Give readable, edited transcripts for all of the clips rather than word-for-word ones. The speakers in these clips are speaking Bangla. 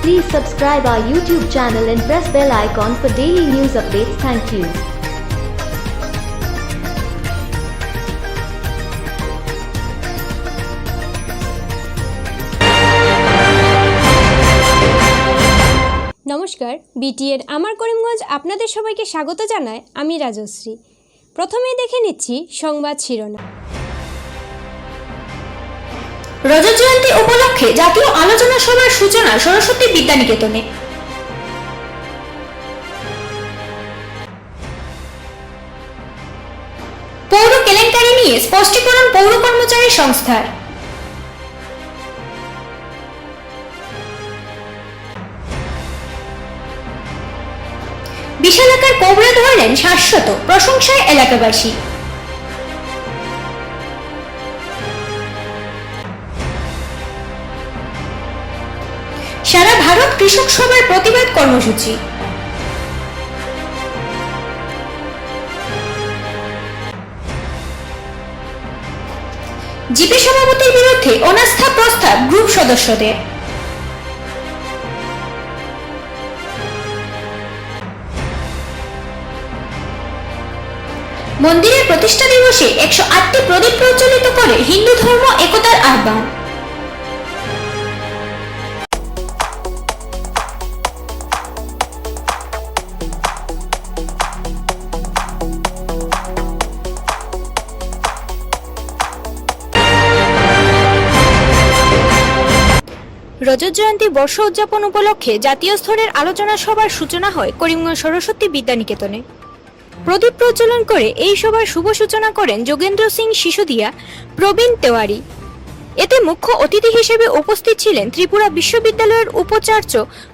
Please subscribe our YouTube channel and press bell icon for daily news updates. Thank you. নমস্কার, বিটিএর আমার করিমগঞ্জ আপনাদের সবাইকে স্বাগত জানায়। আমি রাজশ্রী। প্রথমেই দেখে নিচ্ছি সংবাদ শিরোনাম। রজত জয়ন্তী উপলক্ষে জাতীয় আলোচনা সভার সূচনা সরস্বতী বিদ্যানিকেতনে। পৌর কেলেঙ্কারি নিয়ে স্পষ্টীকরণ পৌর কর্মচারী সংস্থার। বিশালাকার কোবরা ধরলেন শাশ্বত, প্রশংসায় এলাকাবাসী। সারা ভারত কৃষক সভার প্রতিবাদ কর্মসূচি। জিপি সভাপতির বিরুদ্ধে অনাস্থা প্রস্তাব গ্রুপ সদস্যদের। মন্দিরের প্রতিষ্ঠা দিবসে 108টি প্রদীপ প্রজ্বলিত করে হিন্দু ধর্ম একতার আহ্বান। রজত জয়ন্তী বর্ষ উদযাপন উপলক্ষে জাতীয় স্তরের আলোচনা সভার সূচনা হয় করিমগঞ্জ সরস্বতী বিদ্যানিকেতনে। প্রদীপ প্রজ্বলন করে এই সভার শুভ সূচনা করেন যোগেন্দ্র সিং সিসোদিয়া, প্রবীণ তেওয়ারি। এতে মুখ্য অতিথি হিসেবে উপস্থিত ছিলেন ত্রিপুরা বিশ্ববিদ্যালয়ের উপাচার্য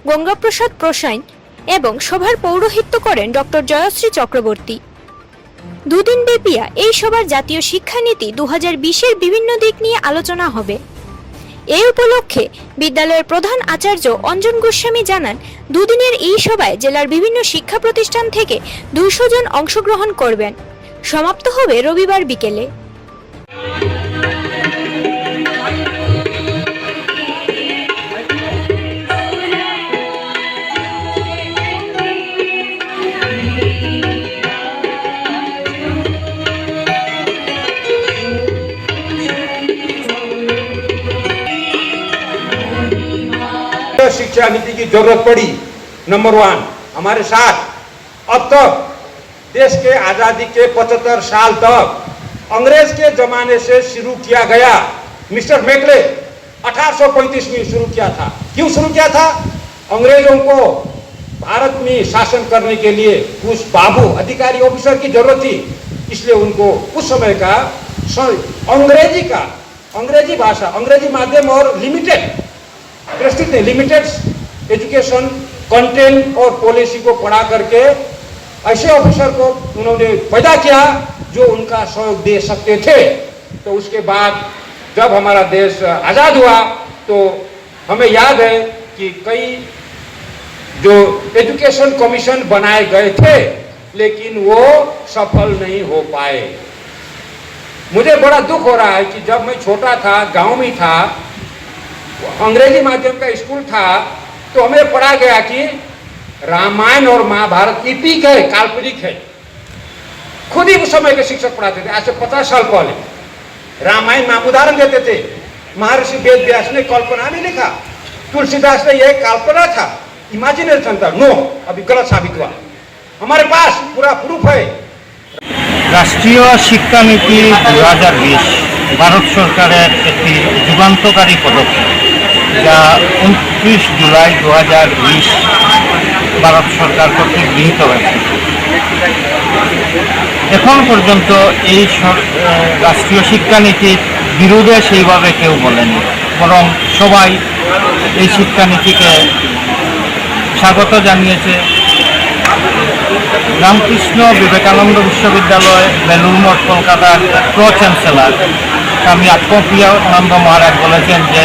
গঙ্গাপ্রসাদ প্রসাইন এবং সভার পৌরোহিত্য করেন ডক্টর জয়শ্রী চক্রবর্তী। দুদিন ব্যাপিয়া এই সভার জাতীয় শিক্ষানীতি 2020-এর বিভিন্ন দিক নিয়ে আলোচনা হবে। এই উপলক্ষে বিদ্যালয়ের প্রধান আচার্য অঞ্জন গোস্বামী জানান, দুদিনের এই সভায় জেলার বিভিন্ন শিক্ষা প্রতিষ্ঠান থেকে 200 জন অংশগ্রহণ করবেন। সমাপ্ত হবে রবিবার বিকেলে। शिक्षा नीति की जरूरत पड़ी। नंबर 1, हमारे साथ अब तक देश के आजादी के 75 साल तक अंग्रेज के जमाने से शुरू किया गया। मिस्टर मेकले 1835 में शुरू किया था। क्यों शुरू किया था? अंग्रेजों को भारत में शासन करने के लिए कुछ बाबू अधिकारी ऑफिसर की जरूरत थी, इसलिए उनको उस समय का अंग्रेजी भाषा, अंग्रेजी माध्यम और लिमिटेड एजुकेशन कंटेंट और पॉलिसी को पढ़ा करके ऐसे ऑफिसर को उन्होंने पैदा किया जो उनका सहयोग दे सकते थे। तो उसके बाद जब हमारा देश आज़ाद हुआ तो हमें याद है कि कई जो एजुकेशन कमीशन बनाए गए थे लेकिन वो सफल नहीं हो पाए। मुझे बड़ा दुख हो रहा है कि जब मैं छोटा था, गांव में था, अंग्रेजी माध्यम का स्कूल था, तो हमें पढ़ा गया कि रामायण और महाभारत इपिक है, काल्पनिक है। खुद ही उस समय के शिक्षक पढ़ाते थे। आज से 50 साल पहले रामायण में उदाहरण देते थे। महर्षि वेद व्यास ने कल्पना नहीं लिखा, तुलसीदास ने यह कल्पना था, इमेजिनेशन था। नो, अभी गलत साबित हुआ। हमारे पास पूरा प्रूफ है। রাষ্ট্রীয় শিক্ষানীতি 2020 ভারত সরকারের একটি যুগান্তকারী পদক্ষেপ, যা 29 জুলাই 2020 ভারত সরকার কর্তৃক গৃহীত হয়েছে। এখন পর্যন্ত এই রাষ্ট্রীয় শিক্ষানীতির বিরুদ্ধে সেইভাবে কেউ বলেনি, বরং সবাই এই শিক্ষানীতিকে স্বাগত জানিয়েছে। রামকৃষ্ণ বিবেকানন্দ বিশ্ববিদ্যালয় বেলুড় মঠ কলকাতার প্রো চ্যান্সেলর স্বামী আত্মপ্রিয়ানন্দ মহারাজ বলেছেন যে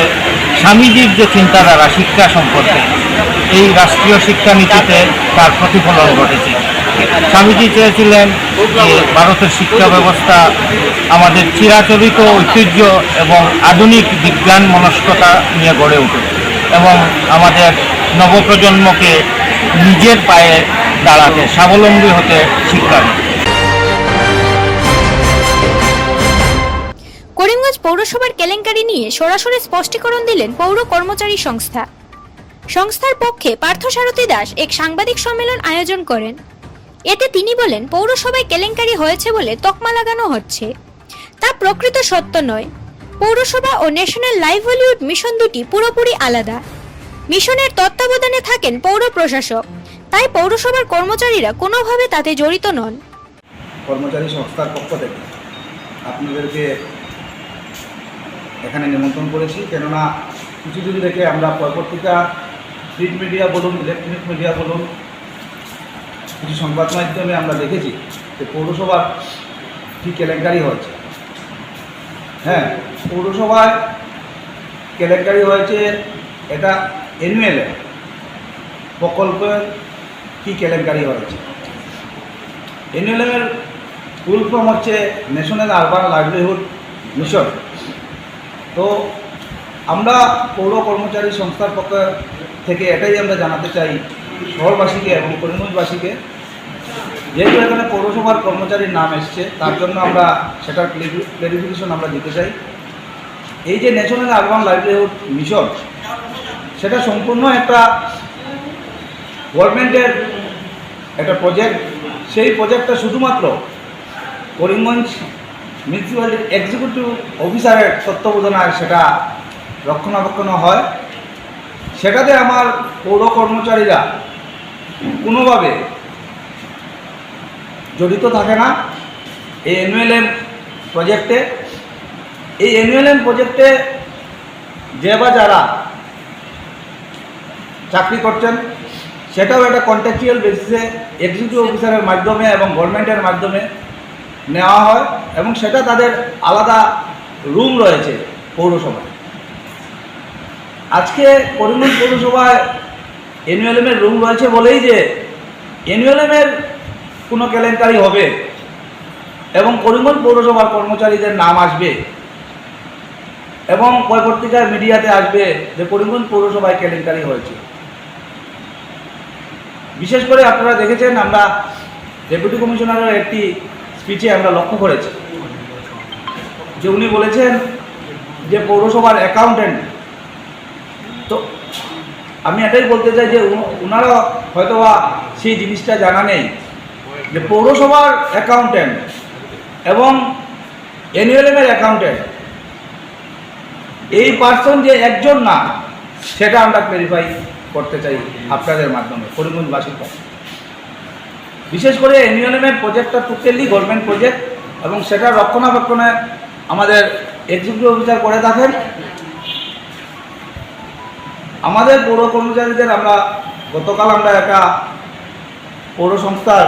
স্বামীজির যে চিন্তাধারা শিক্ষা সম্পর্কে এই রাষ্ট্রীয় শিক্ষানীতিতে তার প্রতিফলন ঘটেছে। স্বামীজি চেয়েছিলেন যে ভারতের শিক্ষা ব্যবস্থা আমাদের চিরাচরিত ঐতিহ্য এবং আধুনিক বিজ্ঞান মনস্কতা নিয়ে গড়ে উঠুক এবং আমাদের নবপ্রজন্মকে নিজের পায়ে দাঁড়াতে, স্বাবলম্বী হতে শিক্ষা দেয়। করিমগঞ্জ পৌরসভার কেলেঙ্কারি নিয়ে সরাসরি স্পষ্টীকরণ দিলেন পৌর কর্মচারী সংস্থা। সংস্থার পক্ষে পার্থসারথী দাস এক সাংবাদিক সম্মেলন আয়োজন করেন। এতে তিনি বলেন, পৌরসভায় কেলেঙ্কারি হয়েছে বলে তকমা লাগানো হচ্ছে, তা প্রকৃত সত্য নয়। পৌরসভা ও ন্যাশনাল লাইভলিহুড মিশন দুটি পুরোপুরি আলাদা। মিশনের তত্ত্বাবধানে থাকেন পৌর প্রশাসক, তাই পৌরসভার কর্মচারীরা কোনোভাবে তাতে জড়িত নন। কর্মচারী সংস্থার পক্ষ থেকে আপনাদেরকে এখানে নিমন্ত্রণ করেছি, কেননা কিছুদিন থেকে আমরা পত্রিকা, প্রিন্ট মিডিয়া বলুন, ইলেকট্রনিক মিডিয়া বলুন, কিছু সংবাদ মাধ্যমে আমরা দেখেছি যে পৌরসভার কী কেলেঙ্কারি হয়েছে। হ্যাঁ, পৌরসভায় কেলেঙ্কারি হয়েছে, এটা এনএলএম প্রকল্পের কী কেলেঙ্কারি হয়েছে। এনএলএমের ফুল ফর্ম হচ্ছে ন্যাশনাল আরবান লাইভলিহুড মিশন। তো আমরা পৌর কর্মচারী সংস্থার পক্ষ থেকে এটাই আমরা জানাতে চাই শহরবাসীকে এবং করিমগঞ্জবাসীকে, যেহেতু এখানে পৌরসভার কর্মচারীর নাম এসছে, তার জন্য আমরা সেটার ক্লারিফিকেশন আমরা দিতে চাই। এই যে ন্যাশনাল আরবান লাইভলিহুড মিশন, সেটা সম্পূর্ণ একটা গভর্নমেন্টের একটা প্রজেক্ট। সেই প্রজেক্টটা শুধুমাত্র করিমগঞ্জ মিউনিসিপ্যালিটির এক্সিকিউটিভ অফিসারের তত্ত্বাবধানে সেটা রক্ষণাবেক্ষণ হয়। সেটাতে আমার পৌর কর্মচারীরা কোনোভাবে জড়িত থাকে না এই এনএলএম প্রজেক্টে। এই এনএলএম প্রজেক্টে যে বা যারা চাকরি করছেন, সেটাও একটা কন্ট্রাকচুয়াল বেসিসে এক্সিকিউটিভ অফিসারের মাধ্যমে এবং গভর্নমেন্টের মাধ্যমে নেওয়া হয়, এবং সেটা তাদের আলাদা রুম রয়েছে পৌরসভায়। আজকে করিমগঞ্জ পৌরসভায় এনএলএমের রুম রয়েছে বলেই যে এনএলএমের কোনো কেলেঙ্কারি হবে এবং করিমগঞ্জ পৌরসভার কর্মচারীদের নাম আসবে এবং পত্রিকার মিডিয়াতে আসবে যে করিমগঞ্জ পৌরসভায় কেলেঙ্কারি হয়েছে। বিশেষ করে আপনারা দেখেছেন, আমরা ডেপুটি কমিশনারের একটি স্পিচে আমরা লক্ষ্য করেছি যে উনি বলেছেন যে পৌরসভার অ্যাকাউন্টেন্ট। তো আমি এটাই বলতে চাই যে ওনারা হয়তোবা সেই জিনিসটা জানা নেই যে পৌরসভার অ্যাকাউন্টেন্ট এবং এনএলএমের অ্যাকাউন্টেন্ট এই পার্সন যে একজন না, সেটা আমরা ক্লারিফাই করতে চাই আপনাদের মাধ্যমে করিমগঞ্জবাসীর কাছে। বিশেষ করে এনএলএমের প্রজেক্টটা টোটালি গভর্নমেন্ট প্রজেক্ট এবং সেটা রক্ষণাবেক্ষণে আমাদের এক্সিকিউটিভ অফিসার করে থাকেন। আমাদের পৌর কর্মচারীদের গতকাল আমরা একটা পৌর সংস্থার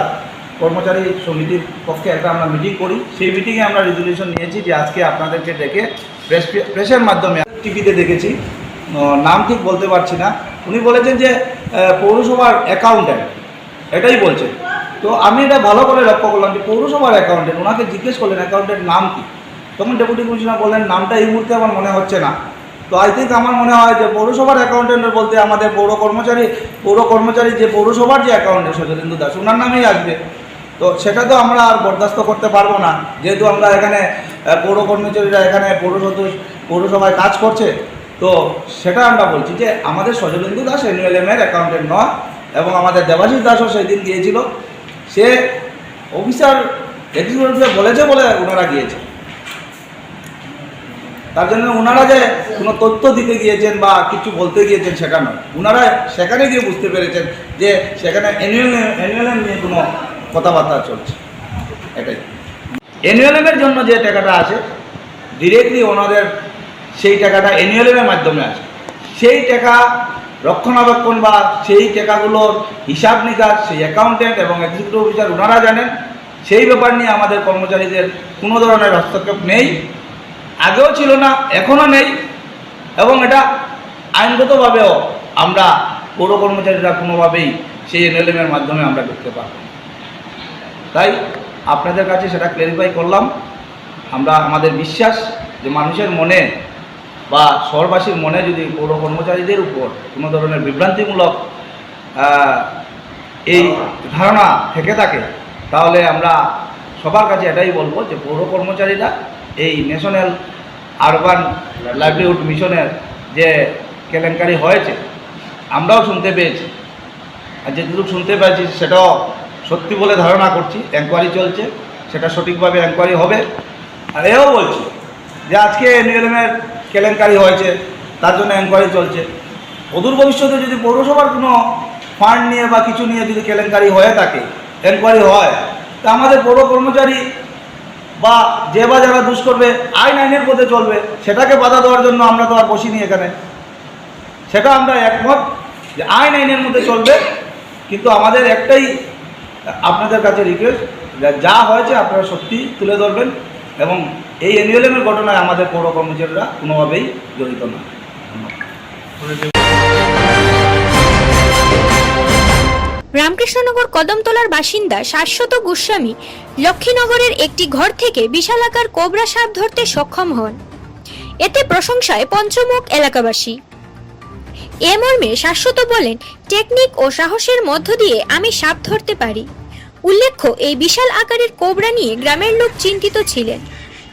কর্মচারী সমিতির পক্ষে আমরা মিটিং করি। সেই মিটিংয়ে আমরা রেজলিউশন নিয়েছি যে আজকে আপনাদেরকে ডেকে প্রেসের মাধ্যমে টিভিতে দেখেছি, নাম ঠিক বলতে পারছি না, উনি বলেছেন যে পৌরসভার অ্যাকাউন্টেন্ট, এটাই বলছেন। তো আমি এটা ভালো করে লক্ষ্য করলাম যে পৌরসভার অ্যাকাউন্টেন্ট, ওনাকে জিজ্ঞেস করলেন অ্যাকাউন্টেন্ট নাম কি, তখন ডেপুটি কমিশনার বললেন নামটা এই মুহূর্তে আমার মনে হচ্ছে না। তো আই থিঙ্ক আমার মনে হয় যে পৌরসভার অ্যাকাউন্টেন্ট বলতে আমাদের পৌর কর্মচারী যে পৌরসভার যে অ্যাকাউন্টেন্ট সজলেন্দু দাস, ওনার নামেই আসবে। তো সেটা তো আমরা আর বরদাস্ত করতে পারবো না, যেহেতু আমরা এখানে পৌর কর্মচারীরা এখানে পৌরসভায় কাজ করছে। তো সেটা আমরা বলছি যে আমাদের সজলেন্দু দাস এনএলএমের অ্যাকাউন্টেন্ট নয়, এবং আমাদের দেবাশিস দাসও সেই দিন গিয়েছিল, সে অফিসার এক্সিকিউটিভ বলেছে বলে ওনারা গিয়েছে। তার জন্য ওনারা যে কোনো তথ্য দিতে গিয়েছেন বা কিছু বলতে গিয়েছেন সেটা নয়, ওনারা সেখানে গিয়ে বুঝতে পেরেছেন যে সেখানে এনএলএম নিয়ে কোনো কথাবার্তা চলছে। এটাই এনএলএমের জন্য যে টাকাটা আছে ডিরেক্টলি ওনাদের সেই টাকাটা এনএলএমের মাধ্যমে আছে। সেই টাকা রক্ষণাবেক্ষণ বা সেই টাকাগুলোর হিসাব নিকাশ সেই অ্যাকাউন্টেন্ট এবং এক্সিকিউটিভ অফিসার ওনারা জানেন। সেই ব্যাপার নিয়ে আমাদের কর্মচারীদের কোনো ধরনের হস্তক্ষেপ নেই, আগেও ছিল না, এখনও নেই, এবং এটা আইনগতভাবেও আমরা পৌর কর্মচারীরা কোনোভাবেই সেই এনএলএমের মাধ্যমে আমরা ঢুকতে পারব। তাই আপনাদের কাছে সেটা ক্লারিফাই করলাম। আমাদের বিশ্বাস যে মানুষের মনে বা শহরবাসীর মনে যদি পৌর কর্মচারীদের উপর কোনো ধরনের বিভ্রান্তিমূলক এই ধারণা থেকে থাকে, তাহলে আমরা সবার কাছে এটাই বলবো যে পৌর কর্মচারীরা এই ন্যাশনাল আরবান লাইভলিহুড মিশনের যে কেলেঙ্কারি হয়েছে আমরাও শুনতে পেয়েছি, আর যেটুকু শুনতে পেয়েছি সেটাও সত্যি বলে ধারণা করছি। এনকোয়ারি চলছে, সেটা সঠিকভাবে এনকোয়ারি হবে। আর এও বলছি যে আজকে এনএলএমের কেলেঙ্কারি হয়েছে, তার জন্য এনকোয়ারি চলছে। অদূর ভবিষ্যতে যদি পৌরসভার কোনো ফান্ড নিয়ে বা কিছু নিয়ে যদি কেলেঙ্কারি হয়ে থাকে, এনকোয়ারি হয়, তা আমাদের পৌর কর্মচারী বা যে বা যারা দুষ করবে আইনের পথে চলবে, সেটাকে বাধা দেওয়ার জন্য আমরা তো আর বসিনি এখানে। সেটা আমরা একমত যে আইনের মধ্যে চলবে, কিন্তু আমাদের একটাই আপনাদের কাছে রিকোয়েস্ট, যা হয়েছে আপনারা সত্যি তুলে ধরবেন এবং এই এনএলএমের ঘটনায় আমাদের পৌর কর্মচারীরা কোনোভাবেই জড়িত না। রামকৃষ্ণনগর কদমতলার বাসিন্দা শাশ্বত গোস্বামী লক্ষ্মীনগরের একটি ঘর থেকে বিশালাকার কোবরা সাপ ধরতে সক্ষম হন। এতে প্রশংসায় পঞ্চমুখ এলাকাবাসী। এ মর্মে শাশ্বত বলেন, টেকনিক ও সাহসের মধ্য দিয়ে আমি সাপ ধরতে পারি। উল্লেখ্য, এই বিশাল আকারের কোবরা নিয়ে গ্রামের লোক চিন্তিত ছিলেন।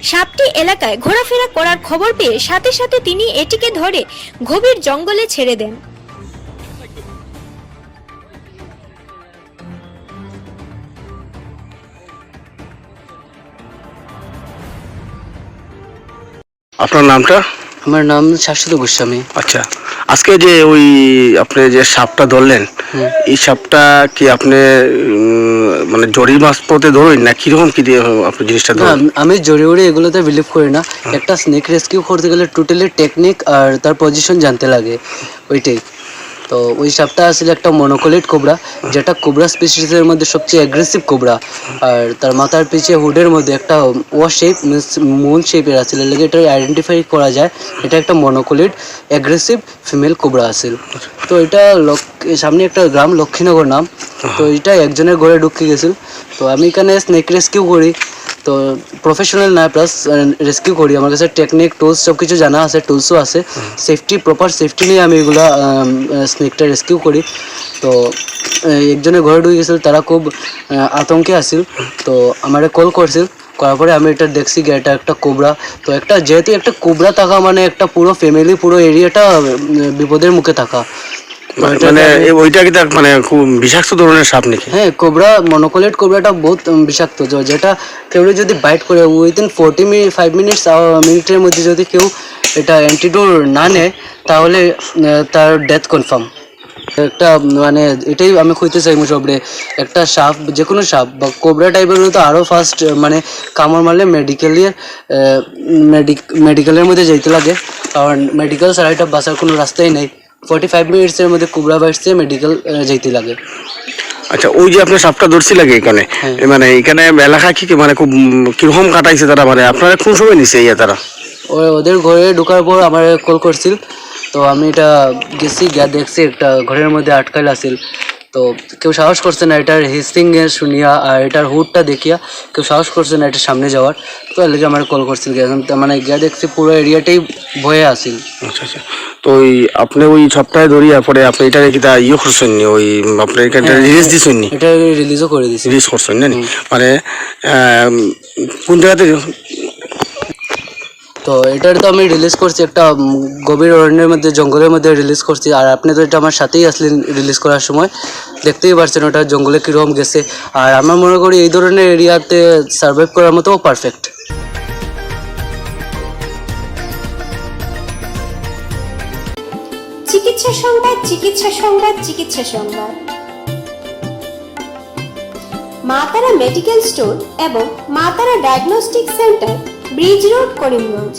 সাপটি এলাকায় ঘোরাফেরা করার খবর পেয়ে সাথে সাথে তিনি এটিকে ধরে গভীর জঙ্গলে ছেড়ে দেন। আপনার নামটা? আমার নাম শাশ্বত গোস্বামী। আচ্ছা, আজকে যে ওই আপনি যে সাপটা ধরলেন, এই সাপটা কি আপনি মানে জড়ি মাছ পথে ধরেন না কিরকম কি দিয়ে আপনি জিনিসটা ধরেন? আমি জড়ি উড়ি এগুলোতে বিলিভ করি না। একটা স্নেক রেস্কিউ করতে গেলে টোটালি টেকনিক আর তার পজিশন জানতে লাগে, ওইটাই। তো ওই সাপটা আসলে একটা মনোকোলিট কোবরা, যেটা কোবরা স্পিসিসের মধ্যে সবচেয়ে অ্যাগ্রেসিভ কোবরা। আর তার মাথার পিছিয়ে হুডের মধ্যে একটা ও শেপ, মুন শেপের আছে, লেগে এটা আইডেন্টিফাই করা যায় এটা একটা মনোকোলিট অ্যাগ্রেসিভ ফিমেল কোবরা আছে। তো এটা সামনে একটা গ্রাম লক্ষ্মীনগর নাম। তো এটা একজনের ঘরে ঢুকে গেছিল। তো আমি এখানে স্নেক রেস্কিউ করি, তো প্রফেশনাল না, প্লাস রেস্কিউ করি। আমার কাছে টেকনিক, টুলস সব কিছু জানা আছে, টুলসও আছে। সেফটি, প্রপার সেফটি নিয়ে আমি এগুলা স্নেকটা রেস্কিউ করি। তো একজনের ঘরে ঢুকে গেছিল, তারা খুব আতঙ্কে আছিল। তো আমারে কল করছিল, করার পরে আমি এটা দেখছি যে এটা একটা কোবরা। তো একটা যেহেতু একটা কোবরা থাকা মানে একটা পুরো ফ্যামিলি, পুরো এরিয়াটা বিপদের মুখে থাকা। মানে ওইটা কি মানে খুব বিষাক্ত ধরনের সাপ নাকি? হ্যাঁ, কোবরা, মনোকোলেট কোবরাটা বহুত বিষাক্ত, যেটা কেউ যদি বাইট করে উইদিন 45 মিনিটের মধ্যে যদি কেউ এটা অ্যান্টিডোট না নেয়, তাহলে তার ডেথ কনফার্ম। একটা মানে এটাই আমি খুঁজতে চাই সবরে, একটা সাপ, যে কোনো সাপ বা কোবরা টাইপের হলে তো আরও ফাস্ট মানে কামড় মারলে মেডিকেলের মধ্যে যেতে লাগে, কারণ মেডিকেল ছাড়া এটা বাঁচার কোনো রাস্তাই নেই। 45 মিনিটসের মধ্যে কোবরা বাইটসে মেডিকেল যেতে লাগে। আচ্ছা, ওই যে আপনার সাপটা ধরছি লাগে এখানে, মানে এখানে এলাকা কি মানে খুব কিরকম কাটাইছে তারা, মানে আপনারা কোন সময় নিছে তারা? ওদের ঘরে ঢোকার পর আমার কল করছিল। তো আমি এটা গেছি, গিয়া দেখছি একটা ঘরের মধ্যে আটকাইল আছিল। তো কেউ সাহস করছে না এটার হিস্টিং শুনিয়া আর এটার হুডটা দেখিয়া কেউ সাহস করছে না এটার সামনে যাওয়ার। তো এর লেগে আমার কল করছিল, মানে গিয়া দেখছি পুরো এরিয়াটাই ভয়ে আসিল। আচ্ছা আচ্ছা, তো ওই আপনি ওই সপ্তাহে ধরিয়া পরে আপনি এটা কি তা ইয়ে করছেন নি, ওই আপনি এখানে রিলিজ দিছেন নি? এটা রিলিজও করে দিছি। রিলিজ করছেন না? মানে কোন জায়গাতে? তো এটার তো আমি রিলিজ করছি একটা গভীর অরণ্যের মধ্যে, জঙ্গলের মধ্যে রিলিজ করছি। আর আপনি তো এটা আমার সাথেই আসলেন রিলিজ করার সময়, দেখতেই পারছেন ওটা জঙ্গলে কীরকম গেছে। আর আমার মনে করি এই ধরনের এরিয়াতে সার্ভাইভ করার মতো পারফেক্ট। চিকিৎসা সংবাদ, চিকিৎসা সংবাদ, চিকিৎসা সংবাদ। মা তারা মেডিকেল স্টোর এবং Maa Tara diagnostic centre, bridge road, Karimganj.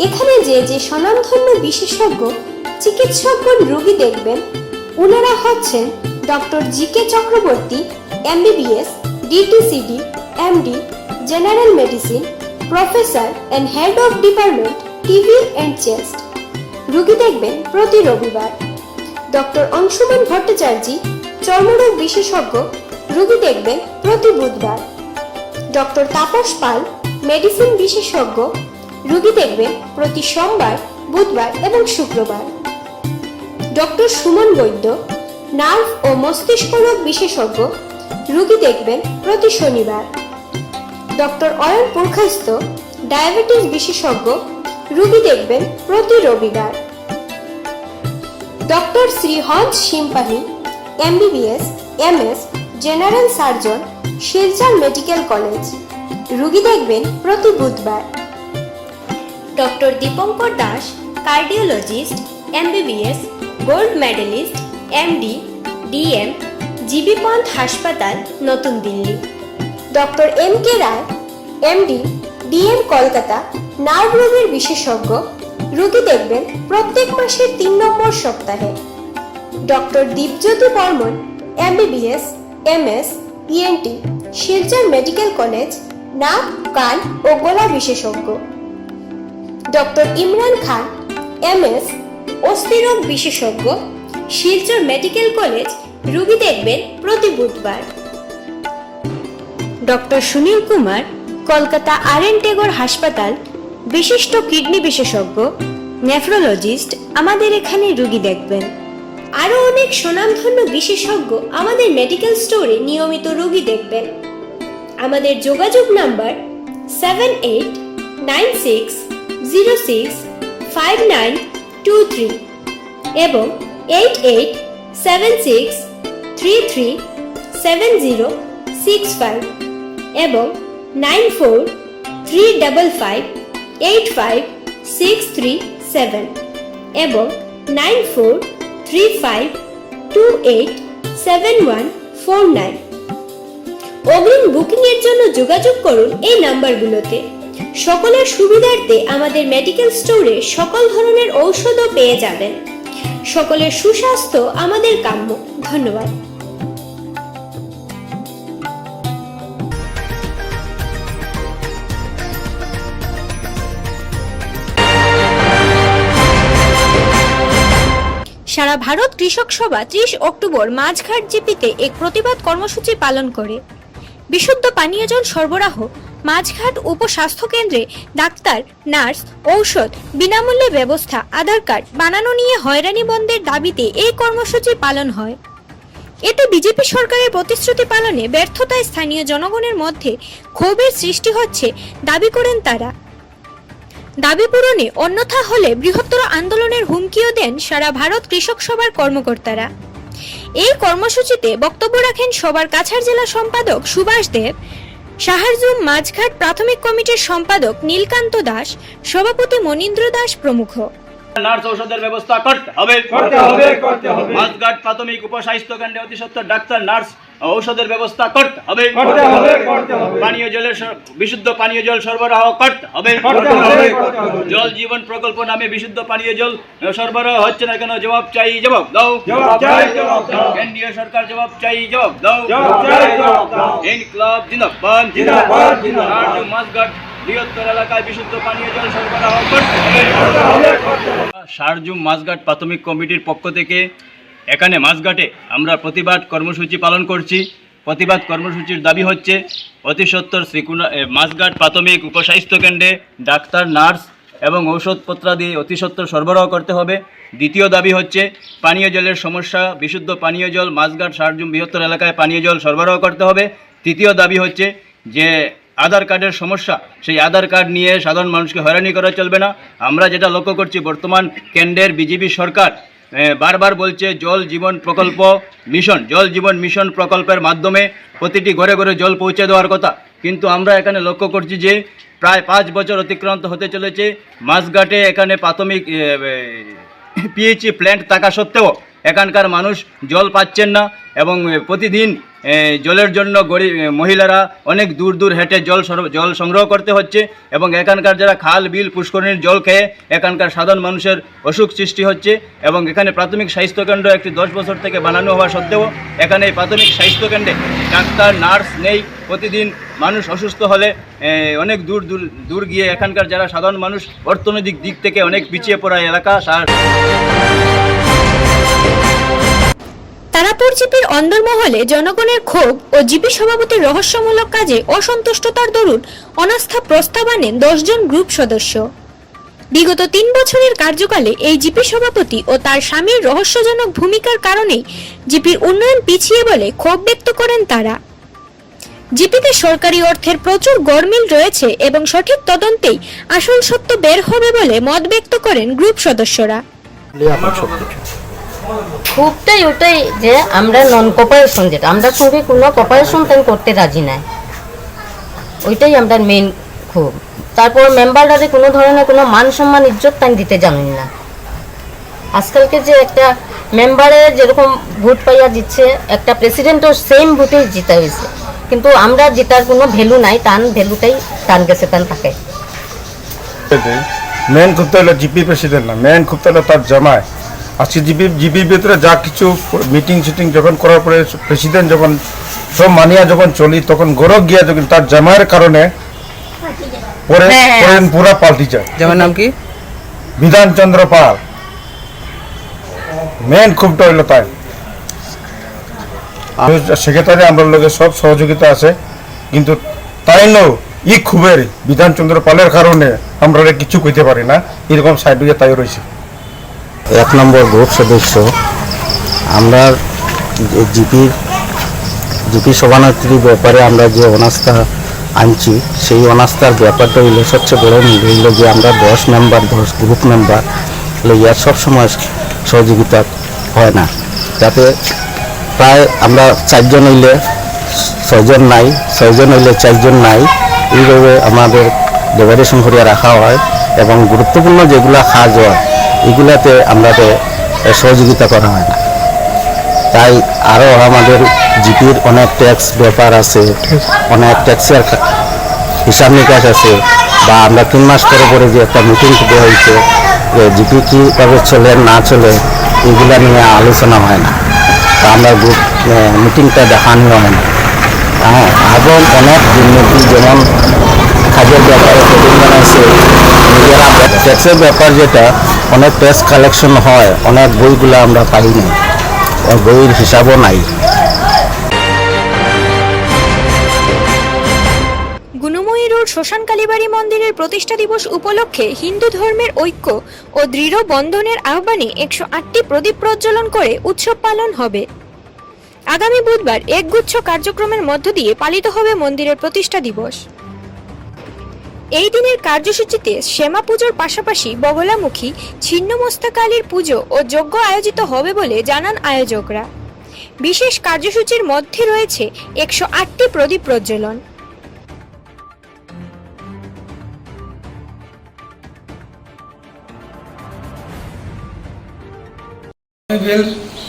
এখানে যে স্বনামধন্য বিশেষজ্ঞ চিকিৎসকগণ রোগী দেখবেন, ওনারা হচ্ছেন doctor G K. Chakraborty, MBBS, DTCD, MD, general medicine, professor and head of department, TB and chest. রোগী দেখবেন প্রতি রবিবার। ডক্টর অংশুমান ভট্টাচার্য, চর্মরোগ বিশেষজ্ঞ, রোগী দেখবেন প্রতি বুধবার। ডক্টর তাপস পাল, মেডিসিন বিশেষজ্ঞ, রোগী দেখবেন প্রতি সোমবার, বুধবার এবং শুক্রবার। ডক্টর সুমন বৈদ্য, নার্ভ ও মস্তিষ্ক রোগ বিশেষজ্ঞ, রোগী দেখবেন প্রতি শনিবার। ডক্টর অয়ন পুরখাস্ত, ডায়াবেটিস বিশেষজ্ঞ, রোগী দেখবেন প্রতি রবিবার। ডক্টর শ্রী হঞ্জ সিম্পাহি, MBBS, MS, general surgeon, Silchar medical college, রোগী দেখবেন প্রতি বুধবার। Doctor Dipankar Das, cardiologist, MBBS, gold medallist, MD, DM, GB Pant হাসপাতাল, নতুন Delhi. Doctor MK Roy, MD, DM, Kolkata, nerve রোগের বিশেষজ্ঞ, রোগী দেখবেন প্রত্যেক মাসের 3 নম্বর সপ্তাহে। Doctor Dipjyoti Barman, MBBS, MS, ENT, Silchar medical college, নাক, কান ও গলা বিশেষজ্ঞ। ডক্টর ইমরান খান, MS, অস্থিরোগ বিশেষজ্ঞ, শিলচর মেডিকেল কলেজ, রোগী দেখবেন প্রতি বুধবার। ডক্টর সুনীল কুমার, কলকাতা RN টেগোর হাসপাতাল, বিশিষ্ট কিডনি বিশেষজ্ঞ, নেফ্রোলজিস্ট, আমাদের এখানে রোগী দেখবেন। আরও অনেক সুনামধন্য বিশেষজ্ঞ আমাদের মেডিকেল স্টোরে নিয়মিত রোগী দেখবেন। আমাদের যোগাযোগ নাম্বার 7896065923 এবং 8876337065 এবং 9435585637 এবং 9435287149। অগ্রিম বুকিং এর জন্য যোগাযোগ করুন এই নাম্বারগুলোতে। সকলের সুবিধার্থে আমাদের মেডিকেল স্টোরে সকল ধরনের ঔষধও পেয়ে যাবেন। সকলের সুস্বাস্থ্য আমাদের কাম্য। ধন্যবাদ। সারা ভারত কৃষক সভা 30 অক্টোবর মাঝঘাট জিপিতে এক প্রতিবাদ কর্মসূচি পালন করে। বিশুদ্ধ পানীয় জল সরবরাহ, মাঝঘাট উপস্বাস্থ্য কেন্দ্রে ডাক্তার, নার্স, ঔষধ, বিনামূল্যে ব্যবস্থা, আধার কার্ড বানানো নিয়ে হয়রানি বন্ধের দাবিতে এই কর্মসূচি পালন হয়। এতে বিজেপি সরকারের প্রতিশ্রুতি পালনে ব্যর্থতায় স্থানীয় জনগণের মধ্যে ক্ষোভের সৃষ্টি হচ্ছে দাবি করেন তারা। দাবি পূরণে অন্যথা হলে বৃহত্তর আন্দোলনের হুমকিও দেন সারা ভারত কৃষক সভার কর্মকর্তারা। এই কর্মসূচিতে বক্তব্য রাখেন সবার কাছাড় জেলা সম্পাদক সুভাষ দেব, সাহারজুম মাঝঘাট প্রাথমিক কমিটির সম্পাদক নীলকান্ত দাস, সভাপতি মনীন্দ্র দাস প্রমুখ। নার্স ঔষধের ব্যবস্থা করতে হবে। মাঝঘাট প্রাথমিক উপস্বাস্থ্য কেন্দ্রে অতি সত্বর ডাক্তার, নার্স, ঔষধের ব্যবস্থা করতে হবে। পানীয় জলের বিশুদ্ধ পানীয় জল সরবরাহ করতে হবে। জল জীবন প্রকল্প নামে বিশুদ্ধ পানীয় জল সরবরাহ হচ্ছে না কেন? জবাব চাই, জবাব দাও। কেন্দ্রীয় সরকার জবাব চাই, জবাব দাও। ইনকলাব জিন্দাবাদ। মাঝঘাট বৃহত্তর এলাকায় বিশুদ্ধ পানীয় জল সরবরাহ করতে হবে। সারজুম মাঝঘাট প্রাথমিক কমিটির পক্ষ থেকে এখানে মাঝঘাটে আমরা প্রতিবাদ কর্মসূচি পালন করছি। প্রতিবাদ কর্মসূচির দাবি হচ্ছে অতি সত্বর মাঝঘাট প্রাথমিক উপস্বাস্থ্য কেন্দ্রে ডাক্তার, নার্স এবং ঔষধপত্রাদি অতি সত্বর সরবরাহ করতে হবে। দ্বিতীয় দাবি হচ্ছে পানীয় জলের সমস্যা, বিশুদ্ধ পানীয় জল মাঝঘাট সারজুম বৃহত্তর এলাকায় পানীয় জল সরবরাহ করতে হবে। তৃতীয় দাবি হচ্ছে যে আধার কার্ডের সমস্যা, সেই আধার কার্ড নিয়ে সাধারণ মানুষকে হয়রানি করা চলবে না। আমরা যেটা লক্ষ্য করছি, বর্তমান কেন্দ্রের বিজেপি সরকার বারবার বলছে জল জীবন প্রকল্প মিশন, জল জীবন মিশন প্রকল্পের মাধ্যমে প্রতিটি ঘরে ঘরে জল পৌঁছে দেওয়ার কথা, কিন্তু আমরা এখানে লক্ষ্য করছি যে প্রায় 5 বছর অতিক্রান্ত হতে চলেছে। মাঝঘাটে এখানে প্রাথমিক পিএইচই প্ল্যান্ট থাকা সত্ত্বেও এখানকার মানুষ জল পাচ্ছেন না এবং প্রতিদিন জলের জন্য গরিব মহিলারা অনেক দূর দূর হেঁটে জল সংগ্রহ করতে হচ্ছে এবং এখানকার যারা খাল, বিল, পুষ্করিণীর জল খেয়ে এখানকার সাধারণ মানুষের অসুখ সৃষ্টি হচ্ছে এবং এখানে প্রাথমিক স্বাস্থ্যকেন্দ্র একটি 10 বছর থেকে বানানো হওয়া সত্ত্বেও এখানে এই প্রাথমিক স্বাস্থ্যকেন্দ্রে ডাক্তার, নার্স নেই। প্রতিদিন মানুষ অসুস্থ হলে অনেক দূর গিয়ে এখানকার যারা সাধারণ মানুষ অর্থনৈতিক দিক থেকে অনেক পিছিয়ে পড়া এলাকা। তারাপুর বিজেপির অন্দরমহলে জনগণের ক্ষোভ ও জিপি সভাপতির রহস্যমূলক কাজে অসন্তুষ্টতার দরুন অনাস্থা প্রস্তাব আনেন 10 জন গ্রুপ সদস্য। বিগত 3 বছরের কার্যকালে এই জিপি সভাপতি ও তার স্বামীর রহস্যজনক ভূমিকার কারণেই জিপির উন্নয়ন পিছিয়ে বলে ক্ষোভ ব্যক্ত করেন তারা। জিপিতে সরকারি অর্থের প্রচুর গরমিল রয়েছে এবং সঠিক তদন্তেই আসল সত্য বের হবে বলে মত ব্যক্ত করেন গ্রুপ সদস্যরা। খুবটাই ওটাই যে আমরা নন কোপারেশন, যেটা আমরা সঙ্গে কোনো কোপারেশন তাই করতে রাজি নাই, ওইটাই আমরা মেইন খুব। তারপর মেম্বাররা কোনো ধরনের কোনো মান সম্মান ইজ্জত তাই দিতে জানেন না। আজকালকে যে একটা মেম্বারে যেরকম ভোট পাইয়া দিচ্ছে, একটা প্রেসিডেন্টও সেম ভোটেই জিতা হয়েছে, কিন্তু আমরা জেতার কোনো ভ্যালু নাই, টান ভ্যালুটাই টান গেছে টান থাকে। মেন খুব তো হলো জিপি প্রেসিডেন্ট না, মেন খুব তো হলো তার জামাই। আজকে জিপির ভিতরে যা কিছু মিটিং সিটিং যখন করার পরে প্রেসিডেন্ট যখন সব মানিয়া যখন চলি, তখন গৌরব গিয়া যখন তার জামাইয়ের কারণে পরে পুরা পাল্টি যায়। জামার নাম কি? বিধানচন্দ্র পাল। মেন খুবটা হইলো তাই। সেক্ষেত্রে আমরা লোকের সব সহযোগিতা আছে, কিন্তু তাই ই খুবের বিধানচন্দ্র পালের কারণে আমরা কিছু কইতে পারি না, এরকম সাইড দিয়ে তাই রয়েছে। 1 নম্বর গ্রুপ সদস্য আমরা জিপি সভানেত্রীর ব্যাপারে আমরা যে অনাস্থা আনছি, সেই অনাস্থার ব্যাপারটা হইলো সবচেয়ে বড় মিল হইলো যে আমরা 10 মেম্বার 10 গ্রুপ মেম্বার লইয়া সবসময় সহযোগিতা হয় না, যাতে প্রায় আমরা 4 জন হইলে 6 জন নাই, 6 জন হইলে 4 জন নাই, এইভাবে আমাদের ডেভারেশন করিয়া রাখা হয় এবং গুরুত্বপূর্ণ যেগুলা কাজ হয় এগুলাতে আমাদের সহযোগিতা করা হয় না। তাই আরও আমাদের জিপির অনেক ট্যাক্স ব্যাপার আছে, অনেক ট্যাক্সের হিসাব নিকাশ আছে, বা আমরা 3 মাস পরে যে একটা মিটিং দেওয়া হয়েছে যে জিপি কীভাবে চলে না চলে এগুলা নিয়ে আলোচনা হয় না, তা আমরা গ্রুপ মিটিংটা দেখানো হয় না। হ্যাঁ, এবং অনেক দুর্নীতি, যেমন কাজের ব্যাপারে প্রতিদিন আছে নিজেরা ট্যাক্সের ব্যাপার, যেটা অনেক ট্যাক্স কালেকশন হয়, অনেক বইগুলো আমরা পাই না, বইয়ের হিসাবও নাই। গুণময়ী রোড শ্মশান কালীবাড়ি মন্দিরের প্রতিষ্ঠা দিবস উপলক্ষে হিন্দু ধর্মের ঐক্য ও দৃঢ় বন্ধনের আহ্বানে 108টি প্রদীপ প্রজ্বলন করে উৎসব পালন হবে। আগামী বুধবার একগুচ্ছ কার্যক্রমের মধ্য দিয়ে পালিত হবে মন্দিরের প্রতিষ্ঠা দিবস। এই দিনের কার্যসূচিতে শ্যামা পুজোর পাশাপাশি বগলামুখী ছিন্নমস্তা কালীর পুজো ও যজ্ঞ আয়োজিত হবে বলে জানান আয়োজকরা। বিশেষ কার্যসূচির মধ্যে রয়েছে 108টি প্রদীপ প্রজ্বলন।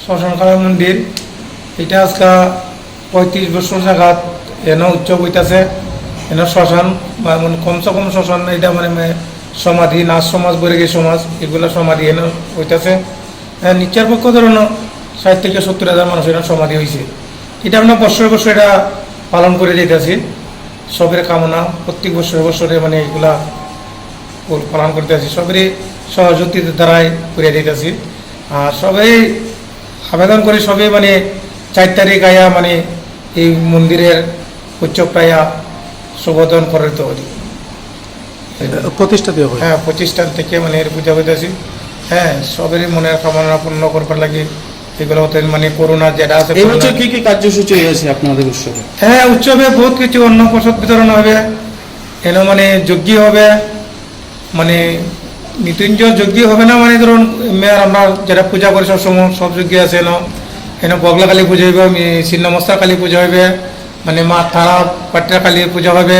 শ্মশানকালী মন্দির এটা আজকে 35 বছর জায়গা এনে উৎসব হইতেছে। এনে শ্মশান কমসে কম শ্মশান এটা সমাধি, নাচ সমাজ, বৈরাগী সমাজ, এগুলো সমাধি এনে হইতেছে। নিচার পক্ষ ধরনের 60 থেকে 70,000 মানুষ এনে সমাধি হয়েছে। এটা আমরা বছরে এটা পালন করে যেতেছি, সবের কামনা প্রত্যেক বছরে এগুলা পালন করতে আছি, সবেরই সহযোগিতার দ্বারাই করে দিতেছি। আর সবাই আবেদন করে সবে 4 তারিখ আয়া এই মন্দিরের উৎসবটা শোভাদন করতে পারি। প্রতিষ্ঠা দেওয়া হয়। হ্যাঁ, প্রতিষ্ঠান থেকে এর পূজা করতেছি। হ্যাঁ, সবেরই মনের কামনা পূর্ণ করবার লাগে এগুলো হতে করোনা যেটা আছে। এই বছর কি কি কার্যসূচি হয়েছে আপনাদের উৎসবে? হ্যাঁ, উৎসবে বহুত কিছু অন্ন প্রসাদ বিতরণ হবে, এনে যজ্ঞ হবে, মৃত্যুঞ্জয় যজ্ঞ হবে না, ধরুন আমরা যেটা পূজা করি সবসময় সব যজ্ঞ আছে। এনে বগলা কালী পুজো হবে, ছিন্নমস্তা কালী পুজো হবে, মা তারা পাট্টা কালী পূজা হবে,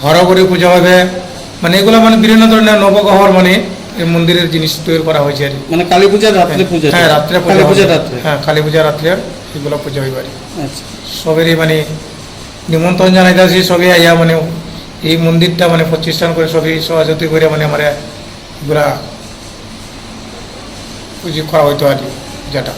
হরগরি পূজা হবে, এগুলো বিভিন্ন ধরনের নবগ্রহর এই মন্দিরের জিনিস তৈরি করা হয়েছে আর কি। কালী পূজার রাত্রে পূজা? হ্যাঁ, রাত্রে পূজা রাত্রে। হ্যাঁ, কালী পূজা রাত্রে এগুলো পূজা হইবে। আচ্ছা, সবেরই নিমন্ত্রণ জানাইতেছি, সবই আইয়া এই মন্দিরটা প্রতিষ্ঠান করে সবই সহযোগী করে আমার এগুলা পুজো করা হইতো আর কি যেটা।